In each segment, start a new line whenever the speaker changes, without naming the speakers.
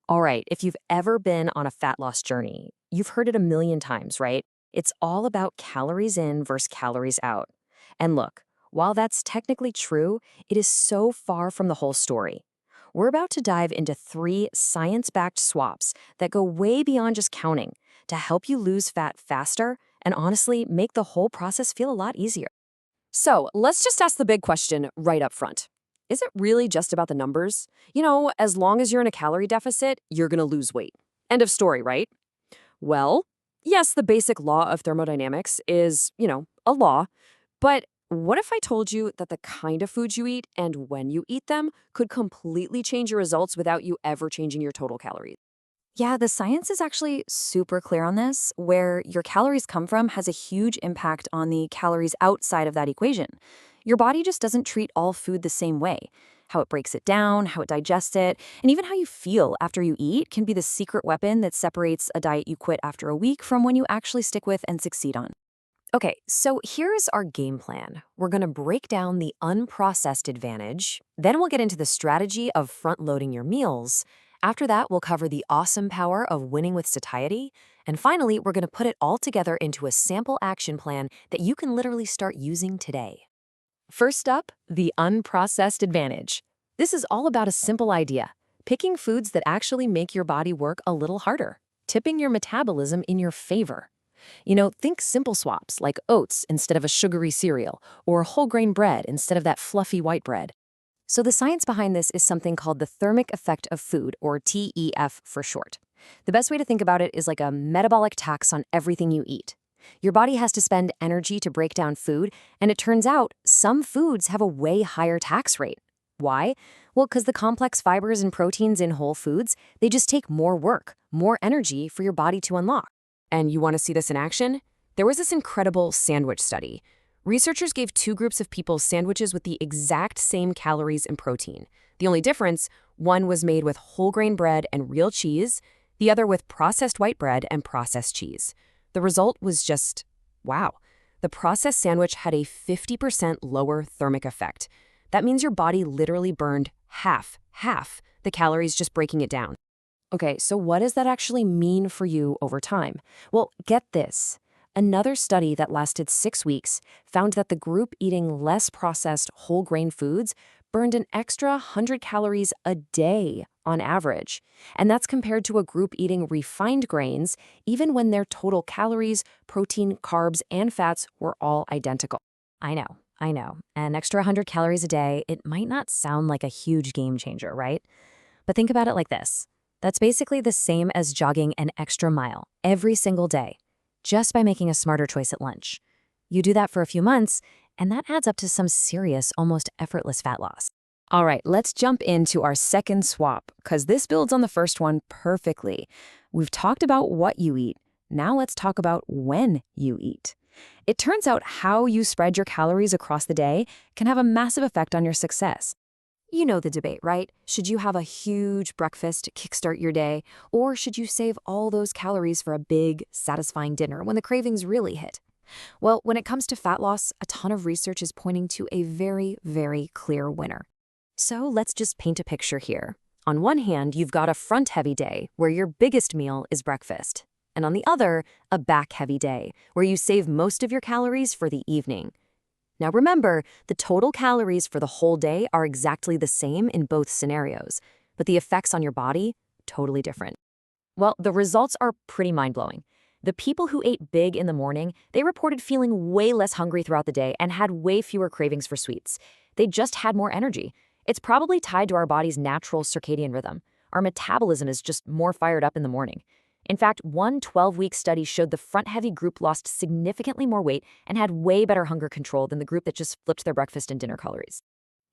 All right, if you've ever been on a fat loss journey, you've heard it a million times, right? It's all about calories in versus calories out. And look, while that's technically true, it is so far from the whole story. We're about to dive into three science backed swaps that go way beyond just counting to help you lose fat faster and honestly make the whole process feel a lot easier. So let's just ask the big question right up front. Is it really just about the numbers? As long as you're in a calorie deficit, you're going to lose weight. End of story, right? Well, yes, the basic law of thermodynamics is, a law. But what if I told you that the kind of foods you eat and when you eat them could completely change your results without you ever changing your total calories?
Yeah, the science is actually super clear on this. Where your calories come from has a huge impact on the calories outside of that equation. Your body just doesn't treat all food the same way. How it breaks it down, how it digests it, and even how you feel after you eat can be the secret weapon that separates a diet you quit after a week from one you actually stick with and succeed on.
Okay, so here's our game plan. We're going to break down the unprocessed advantage, then we'll get into the strategy of front loading your meals. After that, we'll cover the awesome power of winning with satiety. And finally, we're going to put it all together into a sample action plan that you can literally start using today. First up, the unprocessed advantage. This is all about a simple idea: picking foods that actually make your body work a little harder, tipping your metabolism in your favor. Think simple swaps like oats instead of a sugary cereal or whole grain bread instead of that fluffy white bread. So the science behind this is something called the thermic effect of food, or TEF for short. The best way to think about it is like a metabolic tax on everything you eat. Your body has to spend energy to break down food, and it turns out some foods have a way higher tax rate. Why? Well, because the complex fibers and proteins in whole foods, they just take more work, more energy for your body to unlock. And you want to see this in action? There was this incredible sandwich study. Researchers gave two groups of people sandwiches with the exact same calories and protein. The only difference, one was made with whole grain bread and real cheese, the other with processed white bread and processed cheese. The result was just, wow. The processed sandwich had a 50% lower thermic effect. That means your body literally burned half the calories just breaking it down. Okay, so what does that actually mean for you over time? Well, get this. Another study that lasted 6 weeks found that the group eating less processed whole grain foods burned an extra 100 calories a day on average. And that's compared to a group eating refined grains, even when their total calories, protein, carbs, and fats were all identical. I know. An extra 100 calories a day, it might not sound like a huge game changer, right? But think about it like this. That's basically the same as jogging an extra mile every single day, just by making a smarter choice at lunch. You do that for a few months, and that adds up to some serious, almost effortless fat loss. All right, let's jump into our second swap, because this builds on the first one perfectly. We've talked about what you eat. Now let's talk about when you eat. It turns out how you spread your calories across the day can have a massive effect on your success. You know the debate, right? Should you have a huge breakfast to kickstart your day, or should you save all those calories for a big, satisfying dinner when the cravings really hit? Well, when it comes to fat loss, a ton of research is pointing to a very, very clear winner. So let's just paint a picture here. On one hand, you've got a front-heavy day where your biggest meal is breakfast. And on the other, a back-heavy day where you save most of your calories for the evening. Now remember, the total calories for the whole day are exactly the same in both scenarios, but the effects on your body, totally different. Well, the results are pretty mind-blowing. The people who ate big in the morning, they reported feeling way less hungry throughout the day and had way fewer cravings for sweets. They just had more energy. It's probably tied to our body's natural circadian rhythm. Our metabolism is just more fired up in the morning. In fact, one 12-week study showed the front-heavy group lost significantly more weight and had way better hunger control than the group that just flipped their breakfast and dinner calories.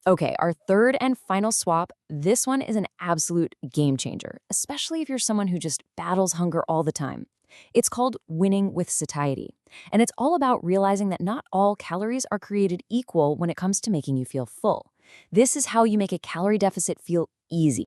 Okay, our third and final swap, this one is an absolute game changer, especially if you're someone who just battles hunger all the time. It's called winning with satiety, and it's all about realizing that not all calories are created equal when it comes to making you feel full. This is how you make a calorie deficit feel easy.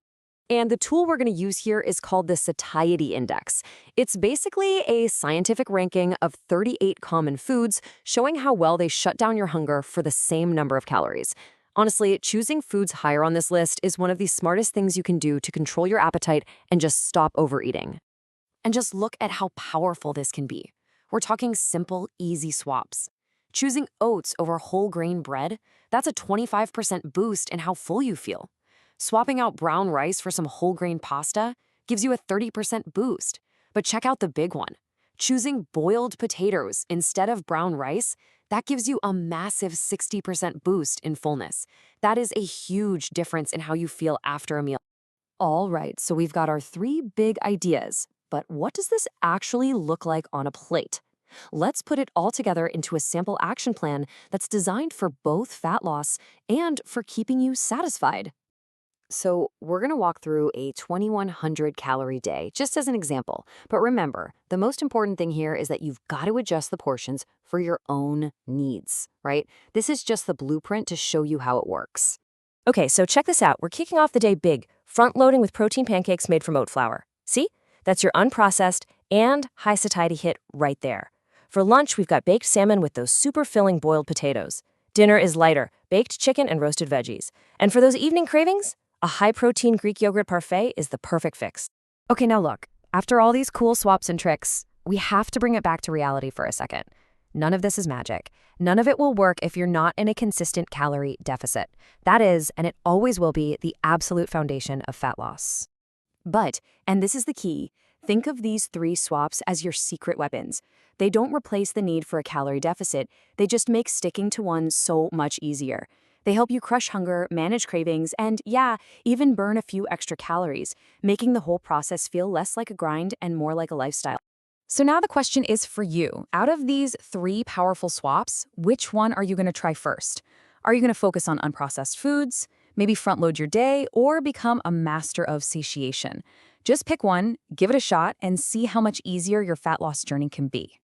And the tool we're going to use here is called the Satiety Index. It's basically a scientific ranking of 38 common foods showing how well they shut down your hunger for the same number of calories. Honestly, choosing foods higher on this list is one of the smartest things you can do to control your appetite and just stop overeating. And just look at how powerful this can be. We're talking simple, easy swaps. Choosing oats over whole grain bread, that's a 25% boost in how full you feel. Swapping out brown rice for some whole grain pasta gives you a 30% boost. But check out the big one. Choosing boiled potatoes instead of brown rice, that gives you a massive 60% boost in fullness. That is a huge difference in how you feel after a meal. All right, so we've got our three big ideas, but what does this actually look like on a plate? Let's put it all together into a sample action plan that's designed for both fat loss and for keeping you satisfied. So, we're going to walk through a 2100 calorie day, just as an example. But remember, the most important thing here is that you've got to adjust the portions for your own needs, right? This is just the blueprint to show you how it works.
Okay, so check this out. We're kicking off the day big, front-loading with protein pancakes made from oat flour. See? That's your unprocessed and high satiety hit right there. For lunch, we've got baked salmon with those super filling boiled potatoes. Dinner is lighter, baked chicken and roasted veggies. And for those evening cravings, a high-protein Greek yogurt parfait is the perfect fix.
Okay, now look, after all these cool swaps and tricks, we have to bring it back to reality for a second. None of this is magic. None of it will work if you're not in a consistent calorie deficit. That is, and it always will be, the absolute foundation of fat loss. But, and this is the key, think of these three swaps as your secret weapons. They don't replace the need for a calorie deficit. They just make sticking to one so much easier. They help you crush hunger, manage cravings, and yeah, even burn a few extra calories, making the whole process feel less like a grind and more like a lifestyle.
So now the question is for you. Out of these three powerful swaps, which one are you going to try first? Are you going to focus on unprocessed foods, maybe front load your day, or become a master of satiation? Just pick one, give it a shot, and see how much easier your fat loss journey can be.